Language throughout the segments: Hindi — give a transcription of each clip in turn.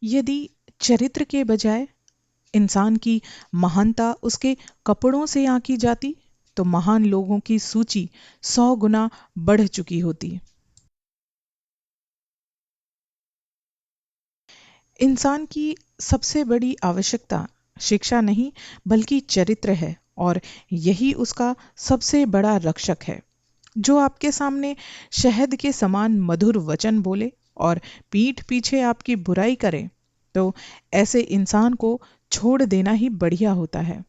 यदि चरित्र के बजाय इंसान की महानता उसके कपड़ों से आंकी जाती तो महान लोगों की सूची 100 गुना बढ़ चुकी होती। इंसान की सबसे बड़ी आवश्यकता शिक्षा नहीं बल्कि चरित्र है, और यही उसका सबसे बड़ा रक्षक है। जो आपके सामने शहद के समान मधुर वचन बोले और पीठ पीछे आपकी बुराई करे, तो ऐसे इंसान को छोड़ देना ही बढ़िया होता है।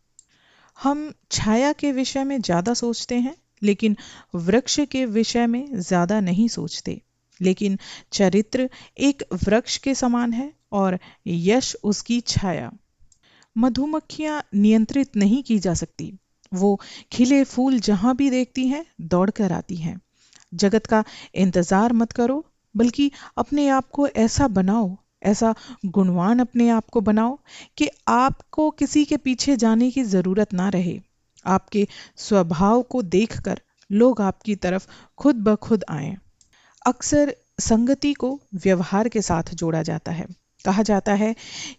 हम छाया के विषय में ज्यादा सोचते हैं, लेकिन वृक्ष के विषय में ज्यादा नहीं सोचते। लेकिन चरित्र एक वृक्ष के समान है और यश उसकी छाया। मधुमक्खियां नियंत्रित नहीं की जा सकती। वो खिले फूल जहां भी देखती हैं दौड़कर आती हैं। जगत का इंतजार मत करो, बल्कि अपने आप को ऐसा बनाओ, ऐसा गुणवान अपने आप को बनाओ कि आपको किसी के पीछे जाने की जरूरत ना रहे। आपके स्वभाव को देखकर लोग आपकी तरफ खुद ब खुद आएं। अक्सर संगति को व्यवहार के साथ जोड़ा जाता है। कहा जाता है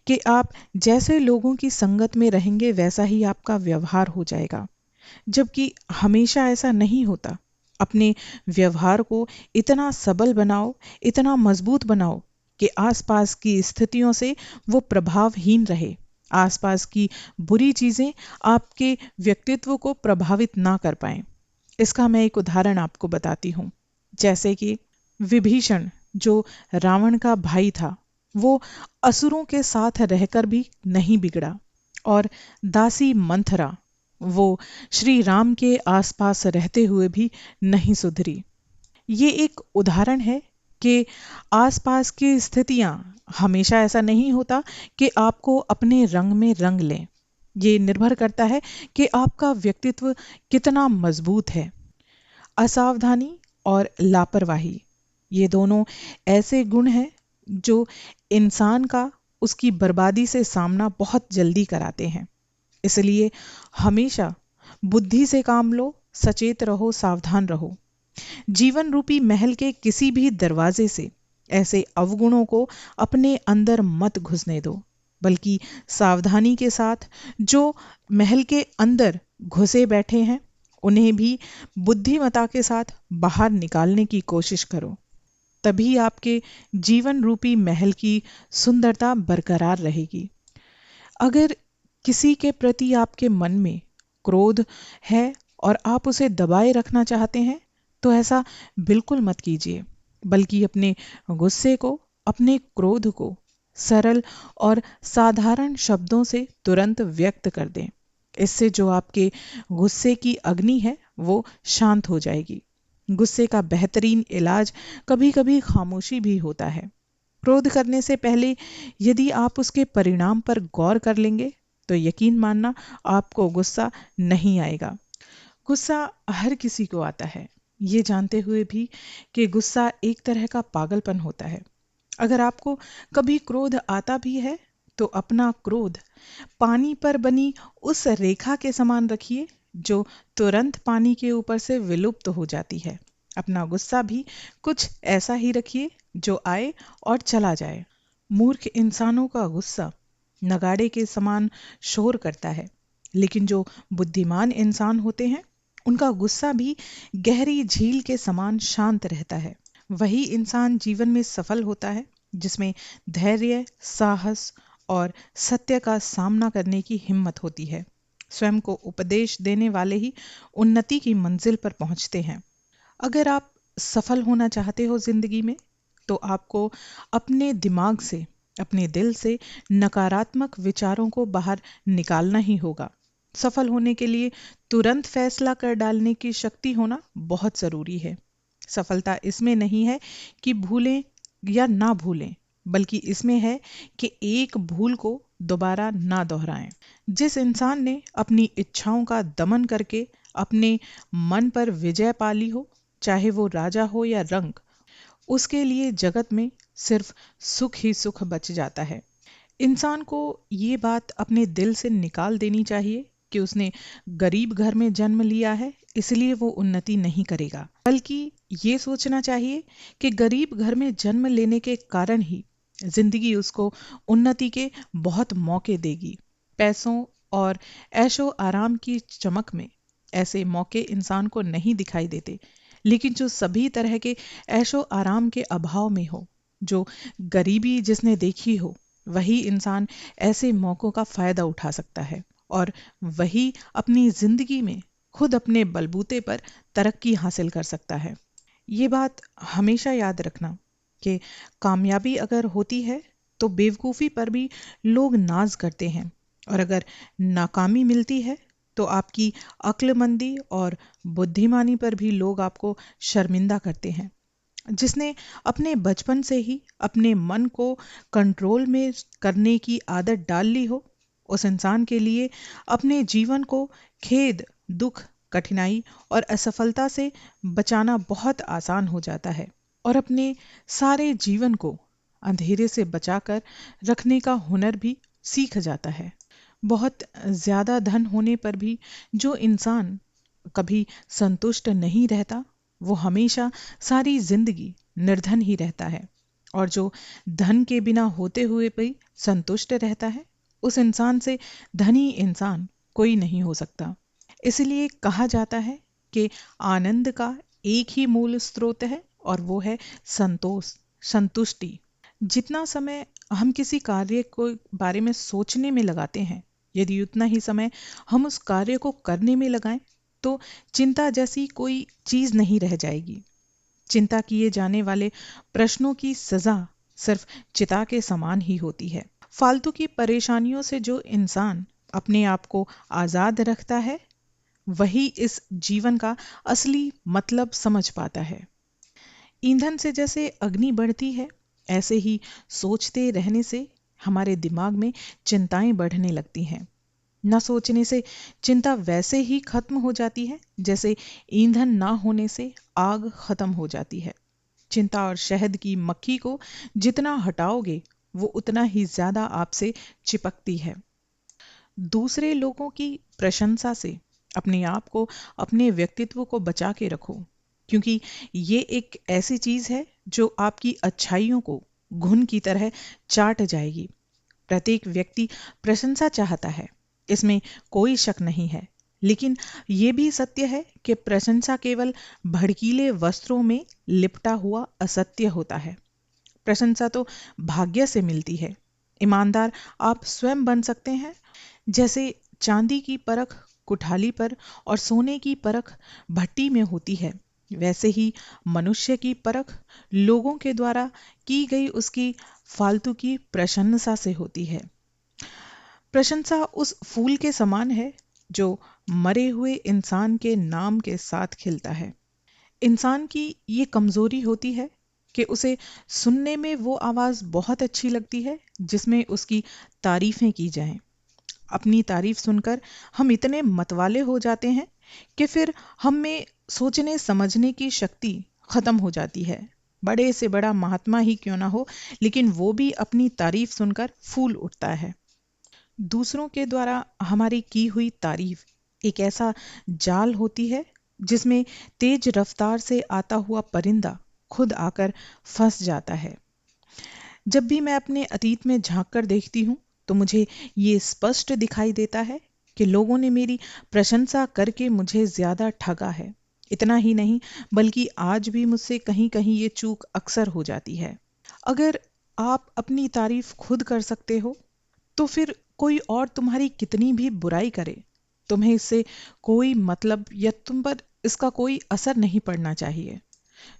कि आप जैसे लोगों की संगत में रहेंगे वैसा ही आपका व्यवहार हो जाएगा, जबकि हमेशा ऐसा नहीं होता। अपने व्यवहार को इतना सबल बनाओ, इतना मजबूत बनाओ कि आसपास की स्थितियों से वो प्रभावहीन रहे। आसपास की बुरी चीजें आपके व्यक्तित्व को प्रभावित ना कर पाए। इसका मैं एक उदाहरण आपको बताती हूँ। जैसे कि विभीषण, जो रावण का भाई था, वो असुरों के साथ रहकर भी नहीं बिगड़ा, और दासी मंथरा, वो श्री राम के आसपास रहते हुए भी नहीं सुधरी। ये एक उदाहरण है कि आसपास की स्थितियां, हमेशा ऐसा नहीं होता कि आपको अपने रंग में रंग लें। ये निर्भर करता है कि आपका व्यक्तित्व कितना मजबूत है। असावधानी और लापरवाही, ये दोनों ऐसे गुण हैं जो इंसान का उसकी बर्बादी से सामना बहुत जल्दी कराते हैं। इसलिए हमेशा बुद्धि से काम लो, सचेत रहो, सावधान रहो। जीवन रूपी महल के किसी भी दरवाजे से ऐसे अवगुणों को अपने अंदर मत घुसने दो, बल्कि सावधानी के साथ जो महल के अंदर घुसे बैठे हैं उन्हें भी बुद्धिमता के साथ बाहर निकालने की कोशिश करो। तभी आपके जीवन रूपी महल की सुंदरता बरकरार रहेगी। अगर किसी के प्रति आपके मन में क्रोध है और आप उसे दबाए रखना चाहते हैं, तो ऐसा बिल्कुल मत कीजिए, बल्कि अपने गुस्से को, अपने क्रोध को सरल और साधारण शब्दों से तुरंत व्यक्त कर दें। इससे जो आपके गुस्से की अग्नि है वो शांत हो जाएगी। गुस्से का बेहतरीन इलाज कभी कभी खामोशी भी होता है। क्रोध करने से पहले यदि आप उसके परिणाम पर गौर कर लेंगे, तो यकीन मानना आपको गुस्सा नहीं आएगा। गुस्सा हर किसी को आता है, ये जानते हुए भी कि गुस्सा एक तरह का पागलपन होता है। अगर आपको कभी क्रोध आता भी है, तो अपना क्रोध पानी पर बनी उस रेखा के समान रखिए जो तुरंत पानी के ऊपर से विलुप्त हो जाती है। अपना गुस्सा भी कुछ ऐसा ही रखिए जो आए और चला जाए। मूर्ख इंसानों का गुस्सा नगाड़े के समान शोर करता है, लेकिन जो बुद्धिमान इंसान होते हैं उनका गुस्सा भी गहरी झील के समान शांत रहता है। वही इंसान जीवन में सफल होता है जिसमें धैर्य, साहस और सत्य का सामना करने की हिम्मत होती है। स्वयं को उपदेश देने वाले ही उन्नति की मंजिल पर पहुंचते हैं। अगर आप सफल होना चाहते हो जिंदगी में, तो आपको अपने दिमाग से, अपने दिल से नकारात्मक विचारों को बाहर निकालना ही होगा। सफल होने के लिए तुरंत फैसला कर डालने की शक्ति होना बहुत जरूरी है। सफलता इसमें नहीं है कि भूलें या ना भूलें, बल्कि इसमें है कि एक भूल को दोबारा ना दोहराएं। जिस इंसान ने अपनी इच्छाओं का दमन करके अपने मन पर विजय पा ली हो, चाहे वो राजा हो या रंक, उसके लिए जगत में सिर्फ सुख ही सुख बच जाता है। इंसान को ये बात अपने दिल से निकाल देनी चाहिए कि उसने गरीब घर में जन्म लिया है इसलिए वो उन्नति नहीं करेगा, बल्कि ये सोचना चाहिए कि गरीब घर में जन्म लेने के कारण ही जिंदगी उसको उन्नति के बहुत मौके देगी। पैसों और ऐशो आराम की चमक में ऐसे मौके इंसान को नहीं दिखाई देते, लेकिन जो सभी तरह के ऐशो आराम के अभाव में हो, जो गरीबी जिसने देखी हो, वही इंसान ऐसे मौकों का फायदा उठा सकता है और वही अपनी जिंदगी में खुद अपने बलबूते पर तरक्की हासिल कर सकता है। ये बात हमेशा याद रखना कि कामयाबी अगर होती है तो बेवकूफ़ी पर भी लोग नाज करते हैं, और अगर नाकामी मिलती है तो आपकी अक्लमंदी और बुद्धिमानी पर भी लोग आपको शर्मिंदा करते हैं। जिसने अपने बचपन से ही अपने मन को कंट्रोल में करने की आदत डाल ली हो, उस इंसान के लिए अपने जीवन को खेद, दुख, कठिनाई और असफलता से बचाना बहुत आसान हो जाता है और अपने सारे जीवन को अंधेरे से बचाकर रखने का हुनर भी सीख जाता है। बहुत ज्यादा धन होने पर भी जो इंसान कभी संतुष्ट नहीं रहता, वो हमेशा सारी जिंदगी निर्धन ही रहता है, और जो धन के बिना होते हुए भी संतुष्ट रहता है, उस इंसान से धनी इंसान कोई नहीं हो सकता। इसलिए कहा जाता है कि आनंद का एक ही मूल स्रोत है और वो है संतोष, संतुष्टि। जितना समय हम किसी कार्य को बारे में सोचने में लगाते हैं, यदि उतना ही समय हम उस कार्य को करने में लगाएं, तो चिंता जैसी कोई चीज नहीं रह जाएगी। चिंता किए जाने वाले प्रश्नों की सजा सिर्फ चिता के समान ही होती है। फालतू की परेशानियों से जो इंसान अपने आप को आजाद रखता है, वही इस जीवन का असली मतलब समझ पाता है। ईंधन से जैसे अग्नि बढ़ती है, ऐसे ही सोचते रहने से हमारे दिमाग में चिंताएं बढ़ने लगती हैं। न सोचने से चिंता वैसे ही खत्म हो जाती है जैसे ईंधन ना होने से आग खत्म हो जाती है। चिंता और शहद की मक्खी को जितना हटाओगे, वो उतना ही ज्यादा आपसे चिपकती है। दूसरे लोगों की प्रशंसा से अपने आप को, अपने व्यक्तित्व को बचा के रखो, क्योंकि ये एक ऐसी चीज है जो आपकी अच्छाइयों को घुन की तरह चाट जाएगी। प्रत्येक व्यक्ति प्रशंसा चाहता है, इसमें कोई शक नहीं है, लेकिन ये भी सत्य है कि प्रशंसा केवल भड़कीले वस्त्रों में लिपटा हुआ असत्य होता है। प्रशंसा तो भाग्य से मिलती है। ईमानदार आप स्वयं बन सकते हैं। जैसे चांदी की परख कुठाली पर और सोने की परख भट्टी में होती है, वैसे ही मनुष्य की परख लोगों के द्वारा की गई उसकी फालतू की प्रशंसा से होती है। प्रशंसा उस फूल के समान है जो मरे हुए इंसान के नाम के साथ खिलता है। इंसान की ये कमजोरी होती है कि उसे सुनने में वो आवाज बहुत अच्छी लगती है जिसमें उसकी तारीफें की जाएं। अपनी तारीफ सुनकर हम इतने मतवाले हो जाते हैं कि फिर हम में सोचने समझने की शक्ति खत्म हो जाती है। बड़े से बड़ा महात्मा ही क्यों ना हो, लेकिन वो भी अपनी तारीफ सुनकर फूल उठता है। दूसरों के द्वारा हमारी की हुई तारीफ एक ऐसा जाल होती है जिसमें तेज रफ्तार से आता हुआ परिंदा खुद आकर फंस जाता है। जब भी मैं अपने अतीत में झांक कर देखती हूँ, तो मुझे ये स्पष्ट दिखाई देता है कि लोगों ने मेरी प्रशंसा करके मुझे ज्यादा ठगा है। इतना ही नहीं, बल्कि आज भी मुझसे कहीं कहीं ये चूक अक्सर हो जाती है। अगर आप अपनी तारीफ खुद कर सकते हो, तो फिर कोई और तुम्हारी कितनी भी बुराई करे, तुम्हें इससे कोई मतलब या तुम पर इसका कोई असर नहीं पड़ना चाहिए।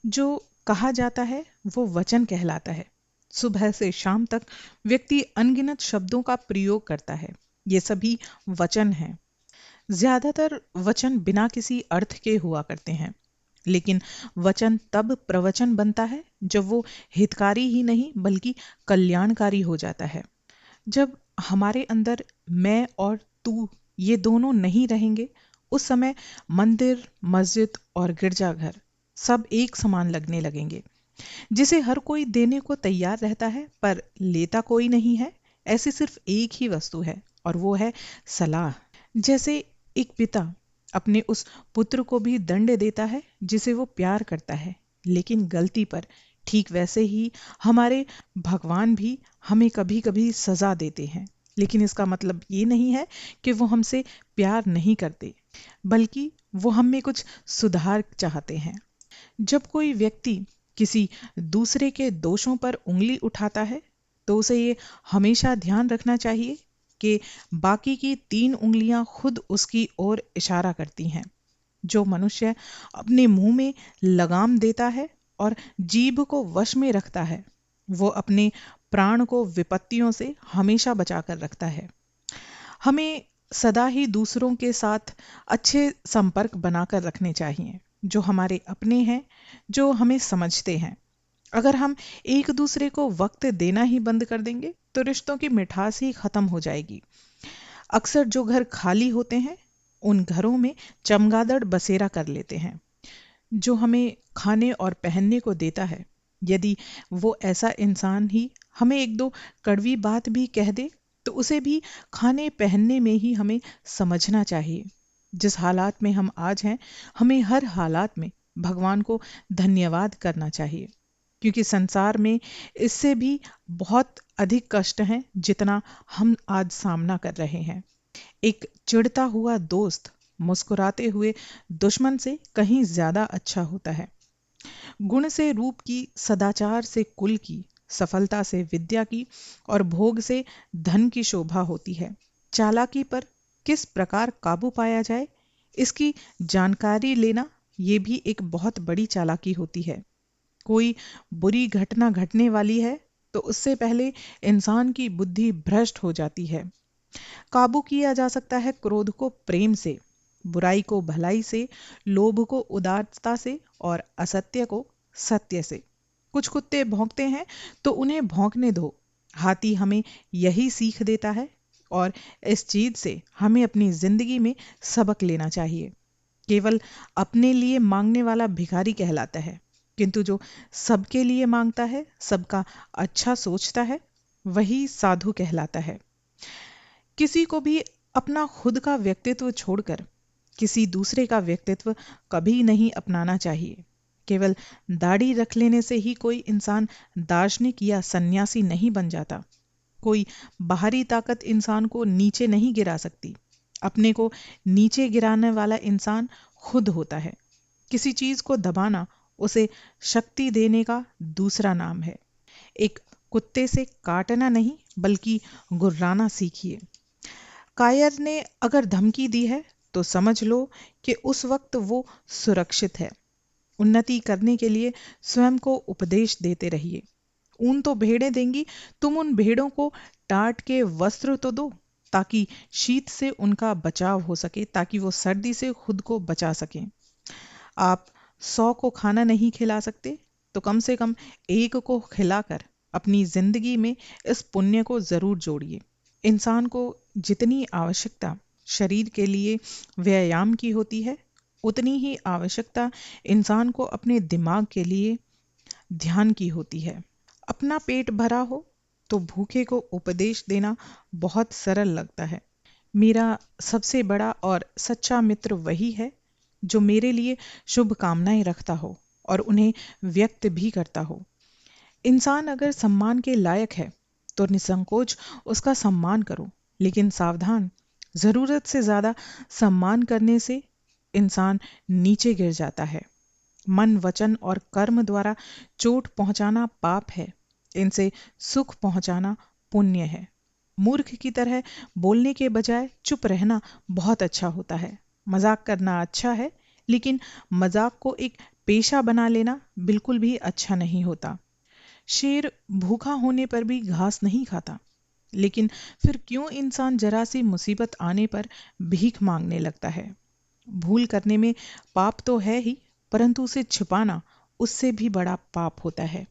जो कहा जाता है वो वचन कहलाता है। सुबह से शाम तक व्यक्ति अनगिनत शब्दों का प्रयोग करता है, ये सभी वचन हैं। ज्यादातर वचन बिना किसी अर्थ के हुआ करते हैं, लेकिन वचन तब प्रवचन बनता है जब वो हितकारी ही नहीं बल्कि कल्याणकारी हो जाता है। जब हमारे अंदर मैं और तू ये दोनों नहीं रहेंगे, उस समय मंदिर, मस्जिद और गिरजाघर सब एक समान लगने लगेंगे। जिसे हर कोई देने को तैयार रहता है पर लेता कोई नहीं है, ऐसी सिर्फ एक ही वस्तु है और वो है सलाह। जैसे एक पिता अपने उस पुत्र को भी दंड देता है जिसे वो प्यार करता है, लेकिन गलती पर, ठीक वैसे ही हमारे भगवान भी हमें कभी कभी सजा देते हैं, लेकिन इसका मतलब ये नहीं है कि वो हमसे प्यार नहीं करते, बल्कि वो हम में कुछ सुधार चाहते हैं। जब कोई व्यक्ति किसी दूसरे के दोषों पर उंगली उठाता है, तो उसे ये हमेशा ध्यान रखना चाहिए कि बाकी की 3 उंगलियां खुद उसकी ओर इशारा करती हैं। जो मनुष्य अपने मुंह में लगाम देता है और जीभ को वश में रखता है, वो अपने प्राण को विपत्तियों से हमेशा बचा कर रखता है। हमें सदा ही दूसरों के साथ अच्छे संपर्क बनाकर रखने चाहिए, जो हमारे अपने हैं, जो हमें समझते हैं। अगर हम एक दूसरे को वक्त देना ही बंद कर देंगे, तो रिश्तों की मिठास ही खत्म हो जाएगी। अक्सर जो घर खाली होते हैं, उन घरों में चमगादड़ बसेरा कर लेते हैं। जो हमें खाने और पहनने को देता है, यदि वो ऐसा इंसान ही हमें एक दो कड़वी बात भी कह दे, तो उसे भी खाने पहनने में ही हमें समझना चाहिए। जिस हालात में हम आज हैं, हमें हर हालात में भगवान को धन्यवाद करना चाहिए, क्योंकि संसार में इससे भी बहुत अधिक कष्ट हैं जितना हम आज सामना कर रहे हैं। एक चिढ़ता हुआ दोस्त मुस्कुराते हुए दुश्मन से कहीं ज्यादा अच्छा होता है। गुण से रूप की, सदाचार से कुल की, सफलता से विद्या की और भोग से धन की शोभा होती है। चालाकी पर किस प्रकार काबू पाया जाए, इसकी जानकारी लेना ये भी एक बहुत बड़ी चालाकी होती है। कोई बुरी घटना घटने वाली है, तो उससे पहले इंसान की बुद्धि भ्रष्ट हो जाती है। काबू किया जा सकता है क्रोध को प्रेम से, बुराई को भलाई से, लोभ को उदारता से और असत्य को सत्य से। कुछ कुत्ते भौंकते हैं तो उन्हें भौंकने दो। हाथी हमें यही सीख देता है, और इस चीज से हमें अपनी जिंदगी में सबक लेना चाहिए। केवल अपने लिए मांगने वाला भिखारी कहलाता है, किंतु जो सबके लिए मांगता है, सबका अच्छा सोचता है, वही साधु कहलाता है। किसी को भी अपना खुद का व्यक्तित्व छोड़कर किसी दूसरे का व्यक्तित्व कभी नहीं अपनाना चाहिए। केवल दाढ़ी रख लेने से ही कोई इंसान दार्शनिक या सन्यासी नहीं बन जाता। कोई बाहरी ताकत इंसान को नीचे नहीं गिरा सकती। अपने को नीचे गिराने वाला इंसान खुद होता है। किसी चीज को दबाना उसे शक्ति देने का दूसरा नाम है। एक कुत्ते से काटना नहीं, बल्कि गुर्राना सीखिए। कायर ने अगर धमकी दी है, तो समझ लो कि उस वक्त वो सुरक्षित है। उन्नति करने के लिए स्वयं को उपदेश देते रहिए। ऊन तो भेड़ें देंगी, तुम उन भेड़ों को टाट के वस्त्र तो दो, ताकि शीत से उनका बचाव हो सके, ताकि वो सर्दी से खुद को बचा सकें। आप 100 को खाना नहीं खिला सकते, तो कम से कम एक को खिलाकर अपनी जिंदगी में इस पुण्य को जरूर जोड़िए। इंसान को जितनी आवश्यकता शरीर के लिए व्यायाम की होती है, उतनी ही आवश्यकता इंसान को अपने दिमाग के लिए ध्यान की होती है। अपना पेट भरा हो तो भूखे को उपदेश देना बहुत सरल लगता है। मेरा सबसे बड़ा और सच्चा मित्र वही है जो मेरे लिए शुभ कामनाएं रखता हो और उन्हें व्यक्त भी करता हो। इंसान अगर सम्मान के लायक है, तो निसंकोच उसका सम्मान करो, लेकिन सावधान, जरूरत से ज्यादा सम्मान करने से इंसान नीचे गिर जाता है। मन, वचन और कर्म द्वारा चोट पहुंचाना पाप है, इनसे सुख पहुंचाना पुण्य है। मूर्ख की तरह बोलने के बजाय चुप रहना बहुत अच्छा होता है। मजाक करना अच्छा है, लेकिन मजाक को एक पेशा बना लेना बिल्कुल भी अच्छा नहीं होता। शेर भूखा होने पर भी घास नहीं खाता, लेकिन फिर क्यों इंसान जरा सी मुसीबत आने पर भीख मांगने लगता है? भूल करने में पाप तो है ही, परंतु उसे छिपाना उससे भी बड़ा पाप होता है।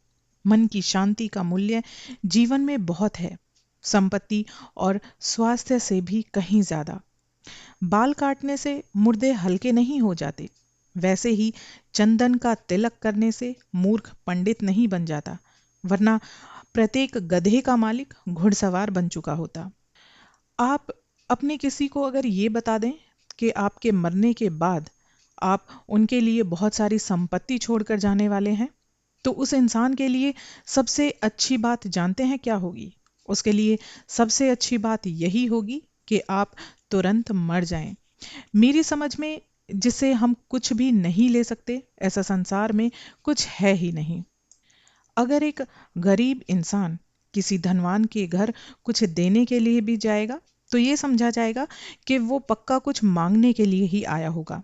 मन की शांति का मूल्य जीवन में बहुत है, संपत्ति और स्वास्थ्य से भी कहीं ज्यादा। बाल काटने से मुर्दे हल्के नहीं हो जाते, वैसे ही चंदन का तिलक करने से मूर्ख पंडित नहीं बन जाता, वरना प्रत्येक गधे का मालिक घुड़सवार बन चुका होता। आप अपने किसी को अगर ये बता दें कि आपके मरने के बाद आप उनके लिए बहुत सारी संपत्ति छोड़कर जाने वाले हैं, तो उस इंसान के लिए सबसे अच्छी बात जानते हैं क्या होगी? उसके लिए सबसे अच्छी बात यही होगी कि आप तुरंत मर जाएं। मेरी समझ में जिसे हम कुछ भी नहीं ले सकते, ऐसा संसार में कुछ है ही नहीं। अगर एक गरीब इंसान किसी धनवान के घर कुछ देने के लिए भी जाएगा तो ये समझा जाएगा कि वो पक्का कुछ मांगने के लिए ही आया होगा।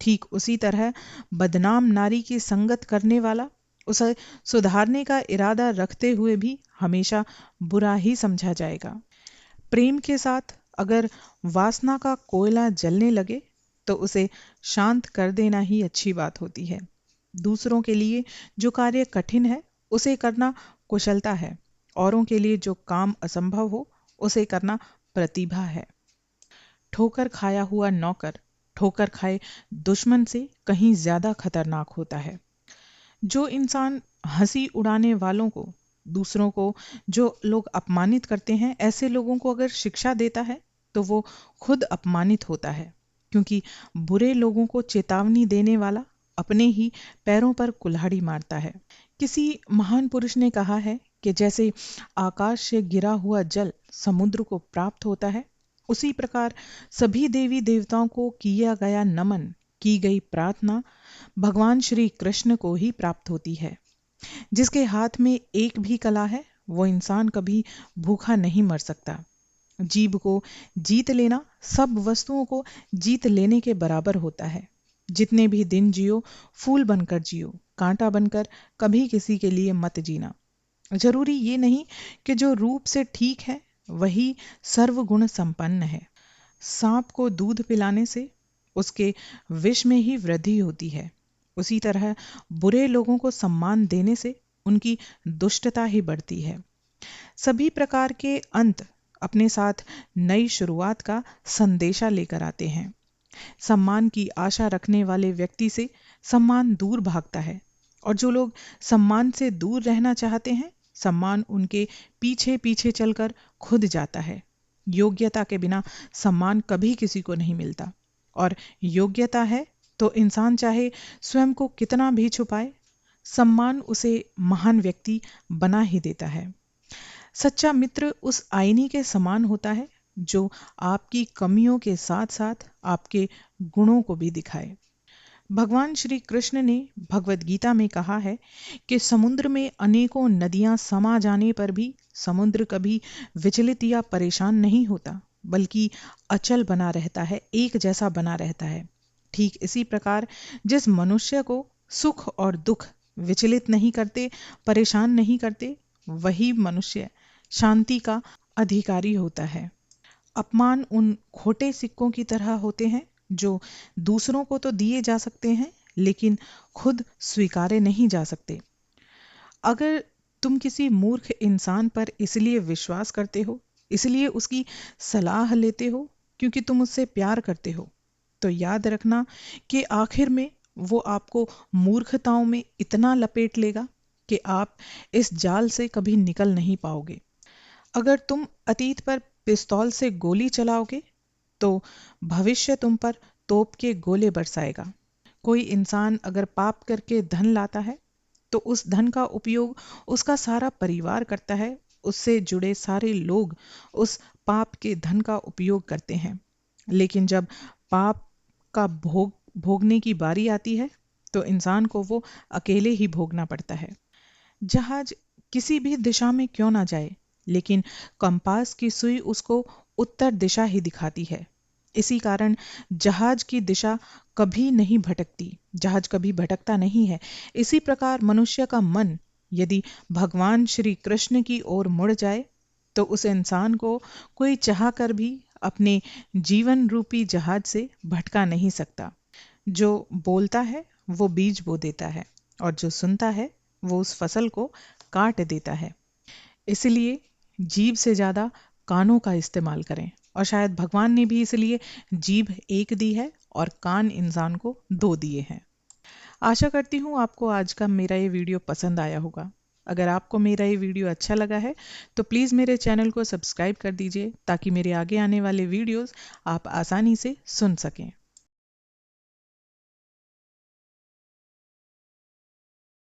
ठीक उसी तरह बदनाम नारी की संगत करने वाला उसे सुधारने का इरादा रखते हुए भी हमेशा बुरा ही समझा जाएगा। प्रेम के साथ अगर वासना का कोयला जलने लगे तो उसे शांत कर देना ही अच्छी बात होती है। दूसरों के लिए जो कार्य कठिन है उसे करना कुशलता है। औरों के लिए जो काम असंभव हो उसे करना प्रतिभा है। ठोकर खाया हुआ नौकर ठोकर खाए दुश्मन से कहीं ज्यादा खतरनाक होता है। जो इंसान हंसी उड़ाने वालों को, दूसरों को जो लोग अपमानित करते हैं, ऐसे लोगों को अगर शिक्षा देता है तो वो खुद अपमानित होता है, क्योंकि बुरे लोगों को चेतावनी देने वाला अपने ही पैरों पर कुल्हाड़ी मारता है। किसी महान पुरुष ने कहा है कि जैसे आकाश से गिरा हुआ जल समुद्र को प्राप्त होता है, उसी प्रकार सभी देवी देवताओं को किया गया नमन, की गई प्रार्थना भगवान श्री कृष्ण को ही प्राप्त होती है। जिसके हाथ में एक भी कला है वो इंसान कभी भूखा नहीं मर सकता। जीभ को जीत लेना सब वस्तुओं को जीत लेने के बराबर होता है। जितने भी दिन जियो फूल बनकर जियो, कांटा बनकर कभी किसी के लिए मत जीना। जरूरी ये नहीं कि जो रूप से ठीक है वही सर्वगुण संपन्न है। सांप को दूध पिलाने से उसके विष में ही वृद्धि होती है। उसी तरह बुरे लोगों को सम्मान देने से उनकी दुष्टता ही बढ़ती है। सभी प्रकार के अंत अपने साथ नई शुरुआत का संदेशा लेकर आते हैं। सम्मान की आशा रखने वाले व्यक्ति से सम्मान दूर भागता है, और जो लोग सम्मान से दूर रहना चाहते हैं, सम्मान उनके पीछे पीछे चलकर खुद जाता है। योग्यता के बिना सम्मान कभी किसी को नहीं मिलता, और योग्यता है तो इंसान चाहे स्वयं को कितना भी छुपाए, सम्मान उसे महान व्यक्ति बना ही देता है। सच्चा मित्र उस आईने के समान होता है जो आपकी कमियों के साथ साथ आपके गुणों को भी दिखाए। भगवान श्री कृष्ण ने भगवत गीता में कहा है कि समुद्र में अनेकों नदियां समा जाने पर भी समुद्र कभी विचलित या परेशान नहीं होता, बल्कि अचल बना रहता है, एक जैसा बना रहता है। ठीक इसी प्रकार जिस मनुष्य को सुख और दुख विचलित नहीं करते, परेशान नहीं करते, वही मनुष्य शांति का अधिकारी होता है। अपमान उन खोटे सिक्कों की तरह होते हैं जो दूसरों को तो दिए जा सकते हैं लेकिन खुद स्वीकारे नहीं जा सकते। अगर तुम किसी मूर्ख इंसान पर इसलिए विश्वास करते हो, इसलिए उसकी सलाह लेते हो क्योंकि तुम उससे प्यार करते हो, तो याद रखना कि आखिर में वो आपको मूर्खताओं में इतना लपेट लेगा कि आप इस जाल से कभी निकल नहीं पाओगे। अगर तुम अतीत पर पिस्तौल से गोली चलाओगे तो भविष्य तुम पर तोप के गोले बरसाएगा। कोई इंसान अगर पाप करके धन लाता है तो उस धन का उपयोग उसका सारा परिवार करता है, उससे जुड़े सारे लोग उस पाप के धन का उपयोग करते हैं। लेकिन जब पाप का भोगने की बारी आती है तो इंसान को वो अकेले ही भोगना पड़ता है। जहाज किसी भी दिशा में क्यों ना जाए, लेकिन कंपास की सुई उसको उत्तर दिशा ही दिखाती है। इसी कारण जहाज की दिशा कभी नहीं भटकती, जहाज कभी भटकता नहीं है। इसी प्रकार मनुष्य का मन यदि भगवान श्री कृष्ण की ओर मुड़ जाए तो उस इंसान को कोई चाह कर भी अपने जीवन रूपी जहाज से भटका नहीं सकता। जो बोलता है वो बीज बो देता है, और जो सुनता है वो उस फसल को काट देता है। इसलिए जीभ से ज्यादा कानों का इस्तेमाल करें, और शायद भगवान ने भी इसलिए जीभ एक दी है और कान इंसान को दो दिए हैं। आशा करती हूँ आपको आज का मेरा ये वीडियो पसंद आया होगा। अगर आपको मेरा ये वीडियो अच्छा लगा है तो प्लीज़ मेरे चैनल को सब्सक्राइब कर दीजिए ताकि मेरे आगे आने वाले वीडियोस आप आसानी से सुन सकें।